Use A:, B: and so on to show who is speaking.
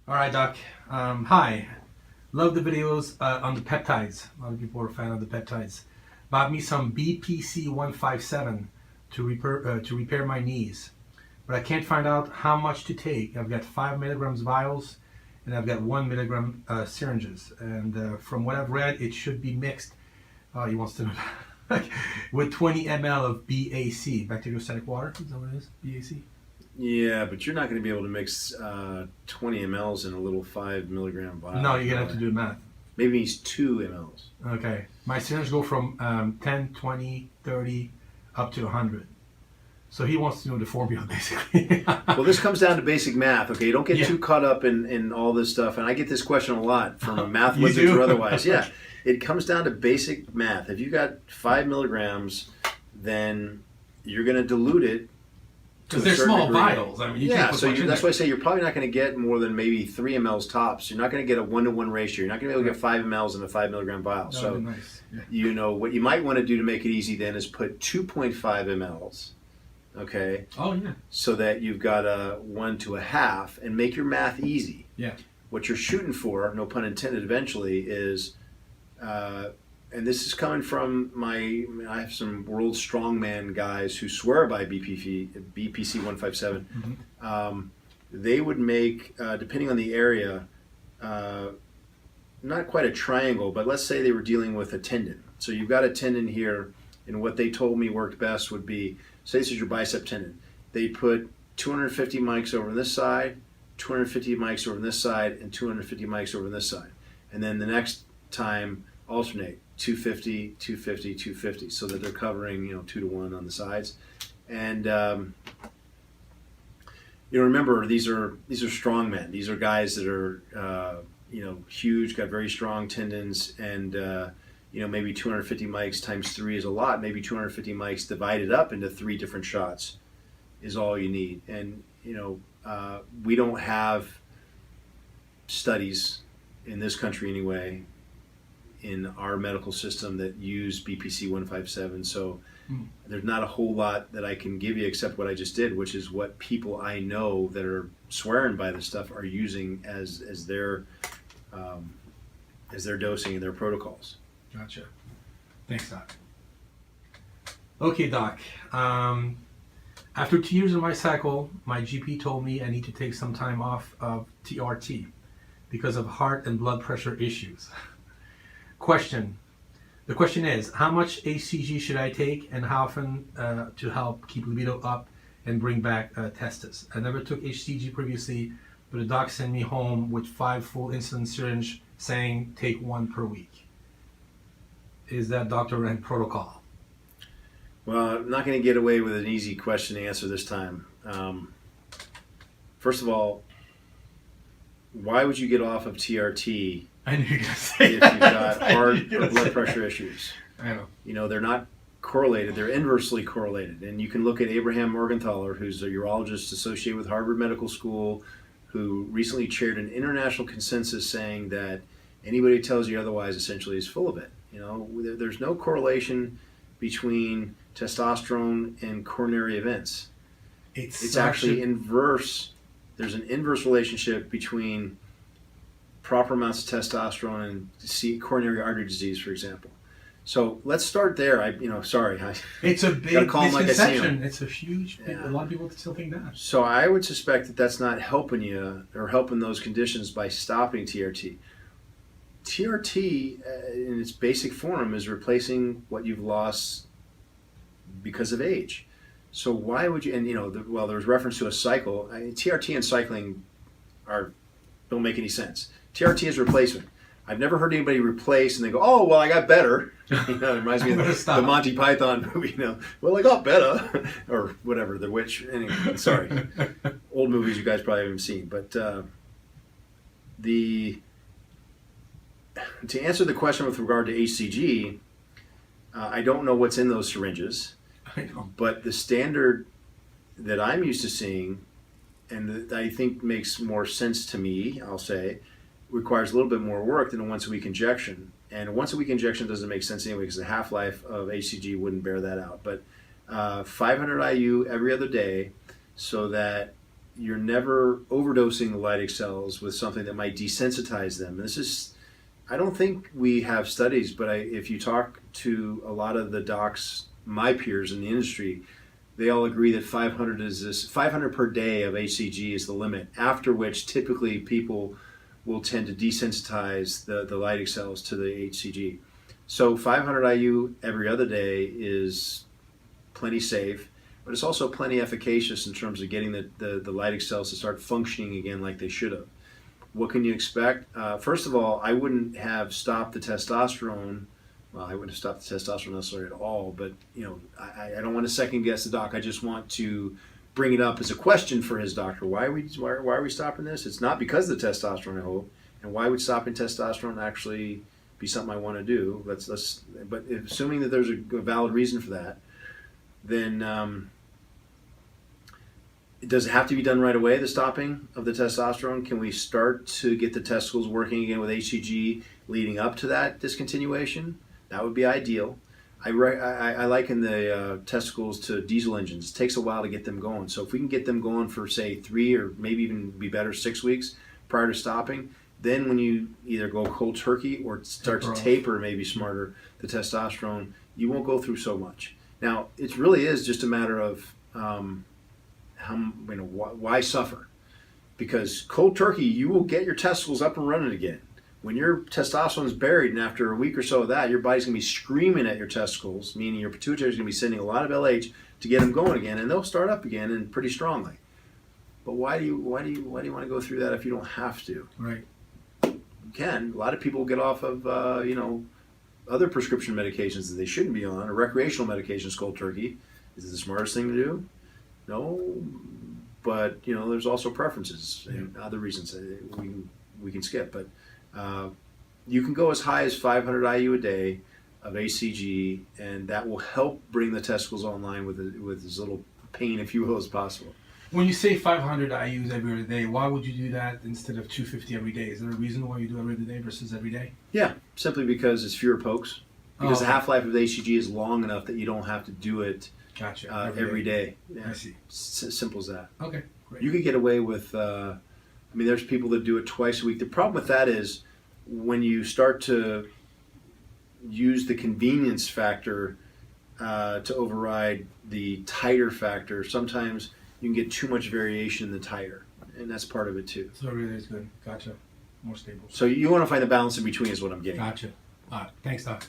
A: All right, Doc. Hi. Love the videos on the peptides. A lot of people are a fan of the peptides. Bought me some BPC 157 to repair my knees, but I can't find out how much to take. I've got 5 milligrams vials, and I've got 1 milligram syringes. And from what I've read, it should be mixed. He wants to know with 20 ml of BAC, bacteriostatic water. Is that what it is? BAC.
B: Yeah, but you're not going to be able to mix 20 mLs in a little 5 milligram vial.
A: No, you're gonna have to do the math.
B: Maybe it's 2 mLs.
A: Okay. My syringes go from 10, 20, 30, up to 100. So he wants to know the formula, basically.
B: Well, this comes down to basic math, okay? You don't get
A: Yeah.
B: too caught up in all this stuff. And I get this question a lot from math
A: You
B: wizards
A: do?
B: or otherwise. Yeah, it comes down to basic math. If you got 5 milligrams, then you're going to dilute it.
A: Because they're small vials. I mean, you
B: Yeah,
A: can't put
B: so
A: much in
B: that's
A: there.
B: why I say you're probably not going to get more than maybe 3 mLs tops. You're not going to get a 1-to-1 ratio. You're not going to be able to get 5 mLs in a 5 milligram vial.
A: That
B: So,
A: would be nice. Yeah.
B: you know, what you might want to do to make it easy then is put 2.5 mLs, okay,
A: Oh, yeah.
B: so that you've got a 1 to a half, and make your math easy.
A: Yeah.
B: What you're shooting for, no pun intended, eventually is, and this is coming from I have some world strongman guys who swear by BPC 157.
A: Mm-hmm.
B: They would make, depending on the area, not quite a triangle, but let's say they were dealing with a tendon. So you've got a tendon here, and what they told me worked best would be, say this is your bicep tendon. They put 250 mics over on this side, 250 mics over on this side, and 250 mics over on this side. And then the next time, alternate 250, 250, 250, so that they're covering 2-to-1 on the sides. And remember, these are strong men. These are guys that are huge, got very strong tendons, and maybe 250 mics times 3 is a lot. Maybe 250 mics divided up into 3 different shots is all you need. And we don't have studies in this country anyway, in our medical system, that use BPC 157. So there's not a whole lot that I can give you except what I just did, which is what people I know that are swearing by this stuff are using as their dosing and their protocols.
A: Gotcha. Thanks, Doc. Okay, Doc. After 2 years of my cycle, my GP told me I need to take some time off of TRT because of heart and blood pressure issues. The question is, how much HCG should I take, and how often to help keep libido up and bring back testis? I never took HCG previously, but the doc sent me home with 5 full insulin syringe saying take 1 per week. Is that Dr. Ren protocol?
B: Well, I'm not going to get away with an easy question to answer this time. First of all, why would you get off of TRT
A: I knew you were going to say
B: if you've
A: that.
B: got heart or blood pressure issues?
A: I know.
B: They're not correlated. They're inversely correlated. And you can look at Abraham Morgenthaler, who's a urologist associated with Harvard Medical School, who recently chaired an international consensus saying that anybody who tells you otherwise essentially is full of it. There's no correlation between testosterone and coronary events. It's actually inverse. There's an inverse relationship between proper amounts of testosterone and coronary artery disease, for example. So let's start there.
A: It's a big
B: call 'em like I see 'em.
A: misconception. It's a huge.
B: Yeah.
A: A lot of people still think that.
B: So I would suspect that that's not helping you or helping those conditions by stopping TRT. TRT, in its basic form, is replacing what you've lost because of age. So why would you? And there's reference to a cycle. TRT and cycling don't make any sense. TRT is replacement. I've never heard anybody replace and they go, "Oh, well, I got better." It reminds me of the Monty Python movie. Well, I got better, or whatever. The Witch. Anyway, sorry, old movies you guys probably haven't seen. But to answer the question with regard to HCG, I don't know what's in those syringes.
A: I know.
B: But the standard that I'm used to seeing, and that I think makes more sense to me, I'll say, requires a little bit more work than a once-a-week injection. And a once-a-week injection doesn't make sense anyway because the half-life of HCG wouldn't bear that out. But 500 IU every other day, so that you're never overdosing the Leydig cells with something that might desensitize them. This is, I don't think we have studies, but if you talk to a lot of the docs, my peers in the industry, they all agree that 500 per day of HCG is the limit, after which typically people will tend to desensitize the Leydig cells to the HCG. So 500 IU every other day is plenty safe, but it's also plenty efficacious in terms of getting the Leydig cells to start functioning again like they should have. What can you expect? First of all, I wouldn't have stopped the testosterone. Well, I wouldn't have stopped the testosterone necessarily at all, but I don't want to second guess the doc. I just want to bring it up as a question for his doctor. Why are we stopping this? It's not because of the testosterone, I hope. And why would stopping testosterone actually be something I want to do? But assuming that there's a valid reason for that, then does it have to be done right away, the stopping of the testosterone? Can we start to get the testicles working again with HCG leading up to that discontinuation? That would be ideal. I liken the testicles to diesel engines. It takes a while to get them going. So if we can get them going for, say, 3 or maybe even be better 6 weeks prior to stopping, then when you either go cold turkey or start to taper, maybe smarter, the testosterone, you won't go through so much. Now, it really is just a matter of why suffer? Because cold turkey, you will get your testicles up and running again. When your testosterone is buried, and after a week or so of that, your body's going to be screaming at your testicles, meaning your pituitary is going to be sending a lot of LH to get them going again, and they'll start up again and pretty strongly. But why do you want to go through that if you don't have to?
A: Right.
B: You can. A lot of people get off of other prescription medications that they shouldn't be on, or recreational medications, cold turkey. Is it the smartest thing to do? No, but there's also preferences and other reasons that we can skip. But you can go as high as 500 IU a day of HCG, and that will help bring the testicles online with as little pain, if you will, as possible.
A: When you say 500 IUs every other day, why would you do that instead of 250 every day? Is there a reason why you do every other day versus every day?
B: Yeah, simply because it's fewer pokes. Because the half-life of the HCG is long enough that you don't have to do it every day. Yeah.
A: I see.
B: Simple as that.
A: Okay, great.
B: You could get away with, there's people that do it twice a week. The problem with that is when you start to use the convenience factor to override the titer factor, sometimes you can get too much variation in the titer, and that's part of it too.
A: So it really is good. Gotcha. More stable.
B: So you want to find the balance in between is what I'm getting.
A: Gotcha. All right. Thanks, Doc.